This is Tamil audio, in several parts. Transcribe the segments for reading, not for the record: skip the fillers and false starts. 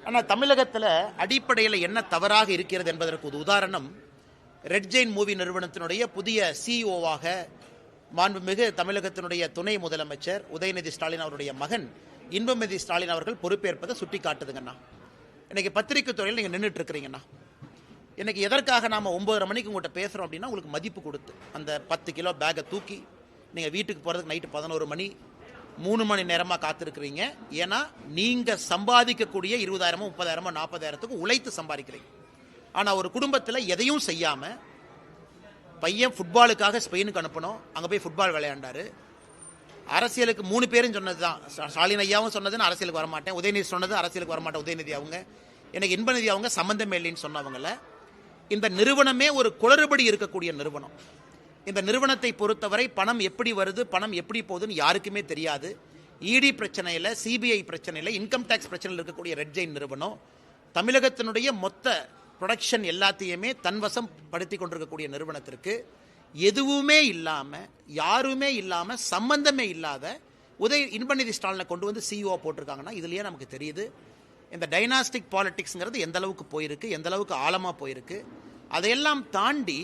ஆனால் தமிழகத்தில் அடிப்படையில் என்ன தவறாக இருக்கிறது என்பதற்கு ஒரு உதாரணம், ரெட் ஜெயின் மூவி நிறுவனத்தினுடைய புதிய சிஇஓவாக மாண்புமிகு தமிழகத்தினுடைய துணை முதலமைச்சர் உதயநிதி ஸ்டாலின் அவருடைய மகன் இன்பநிதி ஸ்டாலின் அவர்கள் பொறுப்பேற்பதை சுட்டி காட்டுதுங்கண்ணா. இன்னைக்கு பத்திரிகை துறையில் நீங்கள் நின்றுட்டு இருக்கிறீங்கண்ணா. இன்னைக்கு எதற்காக நாம் 9:30 மணிக்கு உங்கள்கிட்ட பேசுகிறோம் அப்படின்னா, உங்களுக்கு மதிப்பு கொடுத்து அந்த 10 கிலோ பேக்கை தூக்கி நீங்கள் வீட்டுக்கு போகிறதுக்கு நைட்டு 11 மணி 3 மணி நேரமாக காத்திருக்கிறீங்க. ஏன்னா நீங்கள் சம்பாதிக்கக்கூடிய 20,000 30,000 40,000 உழைத்து சம்பாதிக்கிறீங்க. ஆனால் ஒரு குடும்பத்தில் எதையும் செய்யாமல் பையன் ஃபுட்பாலுக்காக ஸ்பெயினுக்கு அனுப்பணும், அங்கே போய் ஃபுட்பால் விளையாண்டாரு. அரசியலுக்கு 3 பேரும் சொன்னது தான். ஸ்டாலின் ஐயாவும் சொன்னது நான் அரசியலுக்கு வரமாட்டேன், உதயநிதி சொன்னது அரசியலுக்கு வரமாட்டேன் உதயநிதி அவங்க, எனக்கு இன்பநிதி அவங்க சம்பந்தமே இல்லைன்னு சொன்னவங்கள. இந்த நிறுவனமே ஒரு குளறுபடி இருக்கக்கூடிய நிறுவனம். இந்த நிறுவனத்தை பொறுத்தவரை பணம் எப்படி வருது, பணம் எப்படி போகுதுன்னு யாருக்குமே தெரியாது. இடி பிரச்சனையில், சிபிஐ பிரச்சனையில், இன்கம் டேக்ஸ் பிரச்சனையில் இருக்கக்கூடிய ரெட் ஜெயின் நிறுவனம் தமிழகத்தினுடைய மொத்த ப்ரொடக்ஷன் எல்லாத்தையுமே தன்வசம் படுத்தி கொண்டிருக்கக்கூடிய நிறுவனத்திற்கு எதுவுமே இல்லாமல், யாருமே இல்லாமல், சம்பந்தமே இல்லாத இன்பநிதி ஸ்டாலினை கொண்டு வந்து சிஇஓ போட்டிருக்காங்கன்னா இதுலேயே நமக்கு தெரியுது இந்த டைனாஸ்டிக் பாலிடிக்ஸ்ங்கிறது எந்த அளவுக்கு போயிருக்கு, எந்த அளவுக்கு ஆழமாக போயிருக்கு. அதையெல்லாம் தாண்டி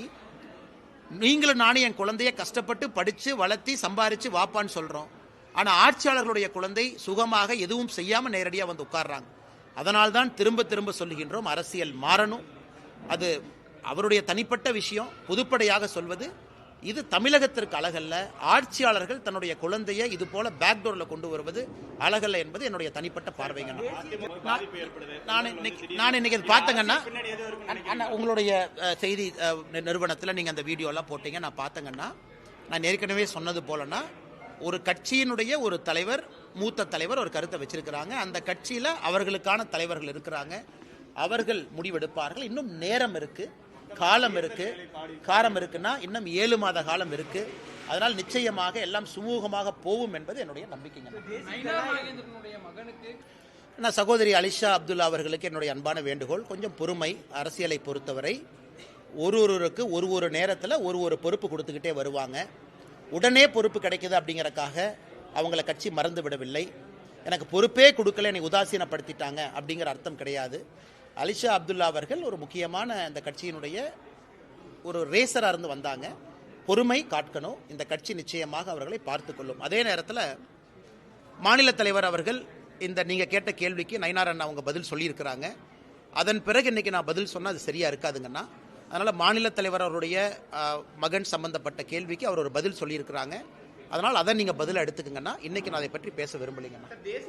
நீங்களும் நானும் என் குழந்தைய கஷ்டப்பட்டு படித்து வளர்த்தி சம்பாரித்து வாப்பான்னு சொல்கிறோம். ஆனால் ஆட்சியாளர்களுடைய குழந்தை சுகமாக எதுவும் செய்யாமல் நேரடியாக வந்து உட்கார்றாங்க. அதனால்தான் திரும்ப திரும்ப சொல்லுகின்றோம், அரசியல் மாறணும். அது அவருடைய தனிப்பட்ட விஷயம். பொதுப்படையாக சொல்வது இது தமிழகத்திற்கு அழகல்ல. ஆட்சியாளர்கள் தன்னுடைய குழந்தையை இது போல பேக்டோரில் கொண்டு வருவது அழகல்ல என்பது என்னுடைய தனிப்பட்ட பார்வைங்க. நான் இன்னைக்கு பார்த்தேங்கன்னா, உங்களுடைய செய்தி நிறுவனத்தில் நீங்கள் அந்த வீடியோலாம் போட்டீங்க, நான் பார்த்தேங்கன்னா, நான் ஏற்கனவே சொன்னது போலன்னா, ஒரு கட்சியினுடைய ஒரு தலைவர், மூத்த தலைவர் ஒரு கருத்தை வச்சிருக்கிறாங்க. அந்த கட்சியில் அவர்களுக்கான தலைவர்கள் இருக்கிறாங்க, அவர்கள் முடிவெடுப்பார்கள். இன்னும் நேரம் இருக்கு, காலம் இருக்கு. காலம் இருக்குன்னா இன்னும் 7 மாத காலம் இருக்கு. அதனால் நிச்சயமாக எல்லாம் சுமூகமாக போகும் என்பது என்னுடைய நம்பிக்கைங்க. நான் சகோதரி அலிஷா அப்துல்லா அவர்களுக்கு என்னுடைய அன்பான வேண்டுகோள், கொஞ்சம் பொறுமை. அரசியலை பொறுத்தவரை ஒருவருக்கு ஒரு நேரத்தில் ஒரு பொறுப்பு கொடுத்துக்கிட்டே வருவாங்க. உடனே பொறுப்பு கிடைக்குது அப்படிங்கிறக்காக அவங்கள கட்சி மறந்து விடவில்லை. எனக்கு பொறுப்பே கொடுக்கல, என்னை உதாசீனப்படுத்திட்டாங்க அப்படிங்கிற அர்த்தம் கிடையாது. அலிஷா அப்துல்லா அவர்கள் ஒரு முக்கியமான இந்த கட்சியினுடைய ஒரு ரேசராக இருந்து வந்தாங்க. பொறுமை காட்கணும். இந்த கட்சி நிச்சயமாக அவர்களை பார்த்து கொள்ளும். அதே நேரத்தில் மாநில தலைவர் அவர்கள் இந்த நீங்கள் கேட்ட கேள்விக்கு நயினார் அண்ணா அவங்க பதில் சொல்லியிருக்கிறாங்க. அதன் பிறகு இன்றைக்கி நான் பதில் சொன்னால் அது சரியாக இருக்காதுங்கண்ணா. அதனால் மாநில தலைவர் அவருடைய மகன் சம்பந்தப்பட்ட கேள்விக்கு அவர் ஒரு பதில் சொல்லியிருக்கிறாங்க. அதனால் அதை நீங்கள் பதில் எடுத்துக்கங்கன்னா, இன்றைக்கி நான் அதை பற்றி பேச விரும்பலைங்கண்ணா.